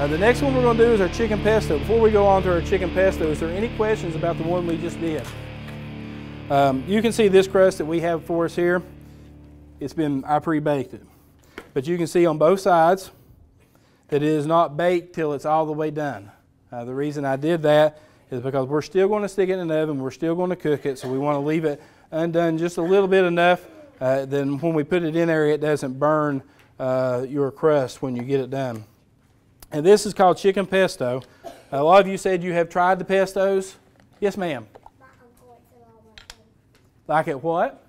The next one we're going to do is our chicken pesto. Before we go on to our chicken pesto, is there any questions about the one we just did? You can see this crust that we have for us here. I pre-baked it. But you can see on both sides that it is not baked till it's all the way done. The reason I did that is because we're still going to stick it in the oven, we're still going to cook it, so we want to leave it undone just a little bit enough, then when we put it in there it doesn't burn your crust when you get it done. And this is called chicken pesto. A lot of you said you have tried the pestos. Yes, ma'am. Like it what?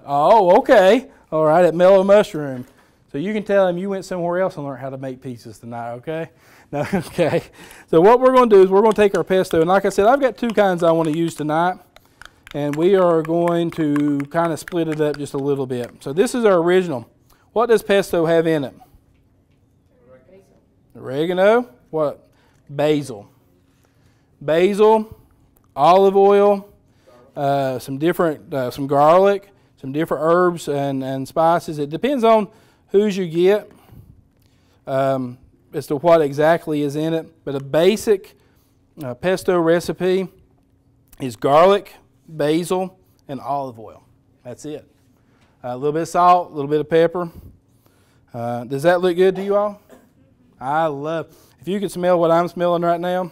Oh, okay. All right, at Mellow Mushroom. So you can tell him you went somewhere else and learned how to make pizzas tonight, okay? No, okay. So what we're going to do is we're going to take our pesto, and like I said, I've got two kinds I want to use tonight, and we are going to kind of split it up just a little bit. So this is our original. What does pesto have in it? Oregano. What? Basil. Basil, olive oil, some garlic, some different herbs and spices. It depends on whose you get as to what exactly is in it. But a basic pesto recipe is garlic, basil, and olive oil. That's it. A little bit of salt, a little bit of pepper. Does that look good to you all? I love, if you can smell what I'm smelling right now,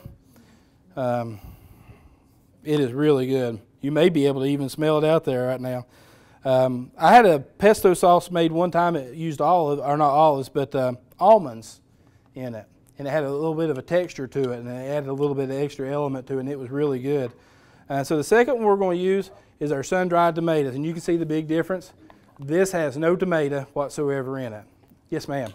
it is really good. You may be able to even smell it out there right now. I had a pesto sauce made one time. It used almonds in it. And it had a little bit of a texture to it, and it added a little bit of extra element to it, and it was really good. So the second one we're going to use is our sun-dried tomatoes, and you can see the big difference. This has no tomato whatsoever in it. Yes, ma'am.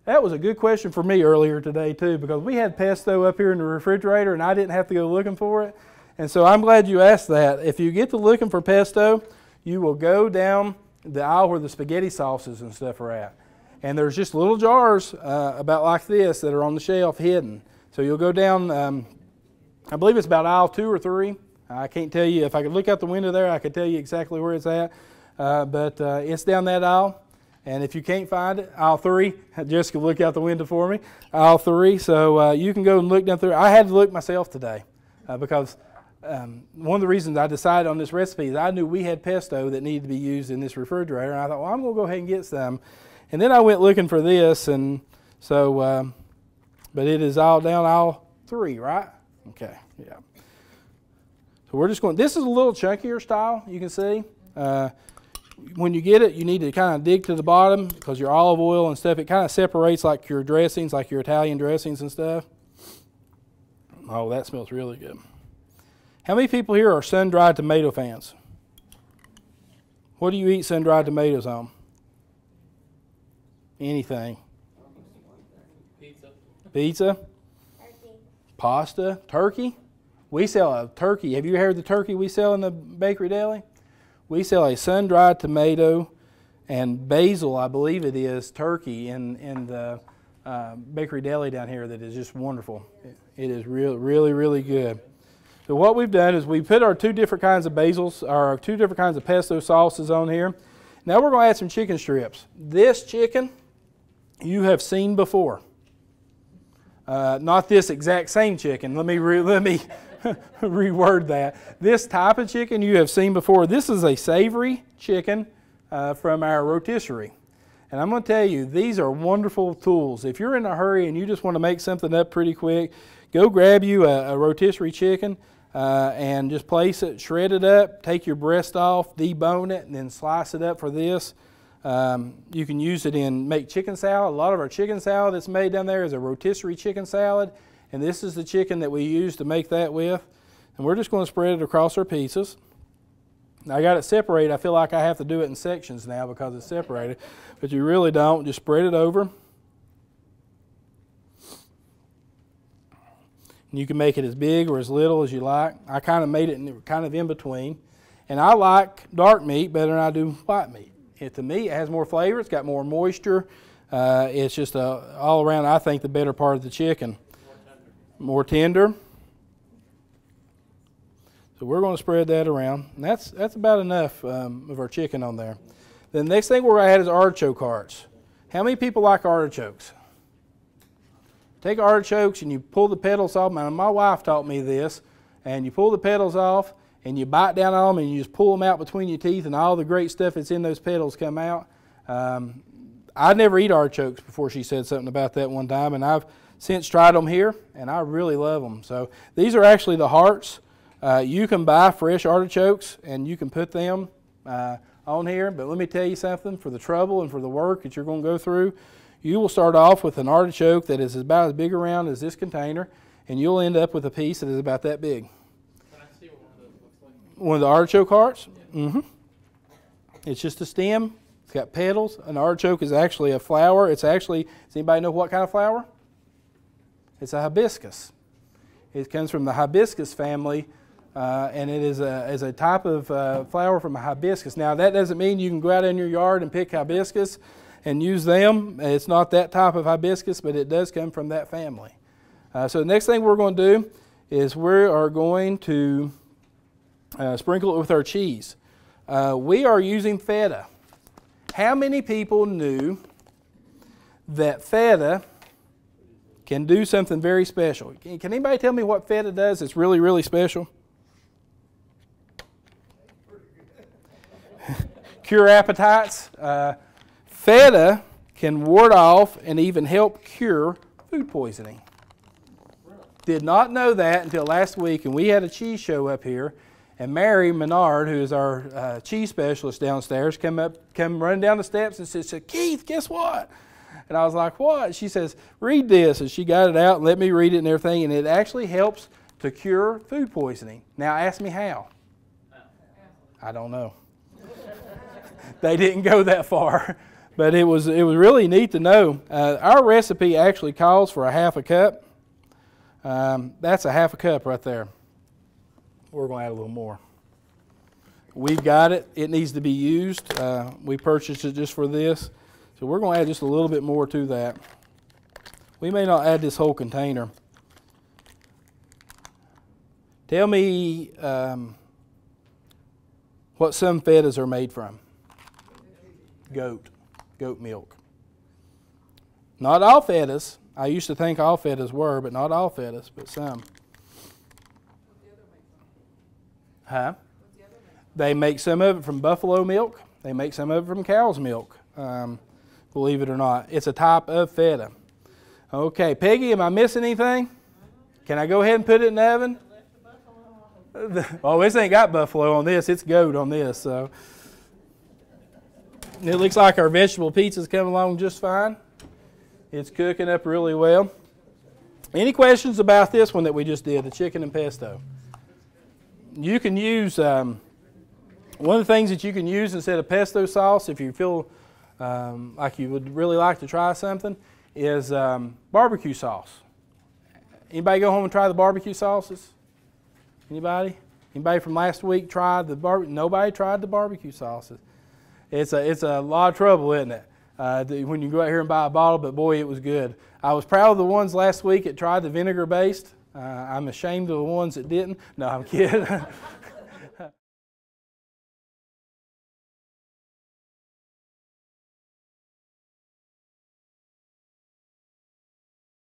That was a good question for me earlier today too, because we had pesto up here in the refrigerator and I didn't have to go looking for it. And so I'm glad you asked that. If you get to looking for pesto, you will go down the aisle where the spaghetti sauces and stuff are at. And there's just little jars about like this that are on the shelf hidden. So you'll go down, I believe it's about aisle 2 or 3. I can't tell you. If I could look out the window there, I could tell you exactly where it's at. But it's down that aisle. And if you can't find it, aisle 3, Jessica look out the window for me, aisle 3. So you can go and look down through. I had to look myself today because one of the reasons I decided on this recipe is I knew we had pesto that needed to be used in this refrigerator. And I thought, well, I'm going to go ahead and get some. And then I went looking for this. And so, but it is all down aisle 3, right? Okay, yeah. So we're just going, this is a little chunkier style, you can see. When you get it, you need to kind of dig to the bottom because your olive oil and stuff, it kind of separates like your dressings, like your Italian dressings and stuff. Oh, that smells really good. How many people here are sun-dried tomato fans? What do you eat sun-dried tomatoes on? Anything. Pizza. Pizza? Turkey. Pasta? Turkey? We sell a turkey. Have you heard the turkey we sell in the bakery deli? We sell a sun-dried tomato and basil, I believe it is, turkey in the bakery deli down here that is just wonderful. It is really, really good. So what we've done is we put our 2 different kinds of basils, our 2 different kinds of pesto sauces on here. Now we're going to add some chicken strips. This chicken you have seen before. Not this exact same chicken. Let me reword that. This type of chicken you have seen before. This is a savory chicken from our rotisserie. And I'm going to tell you, these are wonderful tools. If you're in a hurry and you just want to make something up pretty quick, go grab you a rotisserie chicken and just place it, shred it up, take your breast off, debone it, and then slice it up for this. You can use it in make chicken salad. A lot of our chicken salad that's made down there is a rotisserie chicken salad. And this is the chicken that we use to make that with. And we're just going to spread it across our pieces. Now I got it separated. I feel like I have to do it in sections now because it's separated. But you really don't. Just spread it over. And you can make it as big or as little as you like. I kind of made it kind of in between. And I like dark meat better than I do white meat. To me, it has more flavor. It's got more moisture. It's just all around, I think, the better part of the chicken. More tender. So we're going to spread that around. And that's about enough of our chicken on there. The next thing we're going to add is artichoke hearts. How many people like artichokes? Take artichokes and you pull the petals off. My wife taught me this. And you pull the petals off and you bite down on them and you just pull them out between your teeth and all the great stuff that's in those petals come out. I never eat artichokes before she said something about that one time, and I've since tried them here and I really love them. So these are actually the hearts. You can buy fresh artichokes and you can put them on here, but let me tell you something, for the trouble and for the work that you're going to go through, you will start off with an artichoke that is about as big around as this container, and you'll end up with a piece that is about that big. Can I see what one of those looks like? One of the artichoke hearts? Yeah. Mm-hmm. It's just a stem. It's got petals. An artichoke is actually a flower. It's actually, does anybody know what kind of flower? It's a hibiscus. It comes from the hibiscus family, and it is a type of flower from a hibiscus. Now, that doesn't mean you can go out in your yard and pick hibiscus and use them. It's not that type of hibiscus, but it does come from that family. So the next thing we're going to do is we are going to sprinkle it with our cheese. We are using feta. How many people knew that feta can do something very special? Can anybody tell me what feta does that's really, really special? Cure appetites. Feta can ward off and even help cure food poisoning. Did not know that until last week, and we had a cheese show up here, and Mary Menard, who is our cheese specialist downstairs, come running down the steps and said, "Keith, guess what?" And I was like, "What?" She says, "Read this." And she got it out and let me read it and everything, and it actually helps to cure food poisoning. Now ask me how. I don't know. They didn't go that far, but it was really neat to know. Our recipe actually calls for a half a cup. That's a half a cup right there. We're going to add a little more. We've got it. It needs to be used. We purchased it just for this. So we're going to add just a little bit more to that. We may not add this whole container. Tell me what some fetas are made from. Goat milk. Not all fetas. I used to think all fetas were, but not all fetas, but some. Huh? They make some of it from buffalo milk. They make some of it from cow's milk. Believe it or not. It's a type of feta. Okay, Peggy, am I missing anything? Can I go ahead and put it in the oven? Oh, this ain't got buffalo on this. It's goat on this. So it looks like our vegetable pizza's coming along just fine. It's cooking up really well. Any questions about this one that we just did, the chicken and pesto? You can use, one of the things that you can use instead of pesto sauce, if you feel like you would really like to try something, is barbecue sauce. Anybody go home and try the barbecue sauces? Anybody? Anybody from last week tried the barbecue? Nobody tried the barbecue sauces. It's a lot of trouble, isn't it? When you go out here and buy a bottle, but boy, it was good. I was proud of the ones last week that tried the vinegar-based. I'm ashamed of the ones that didn't. No, I'm kidding.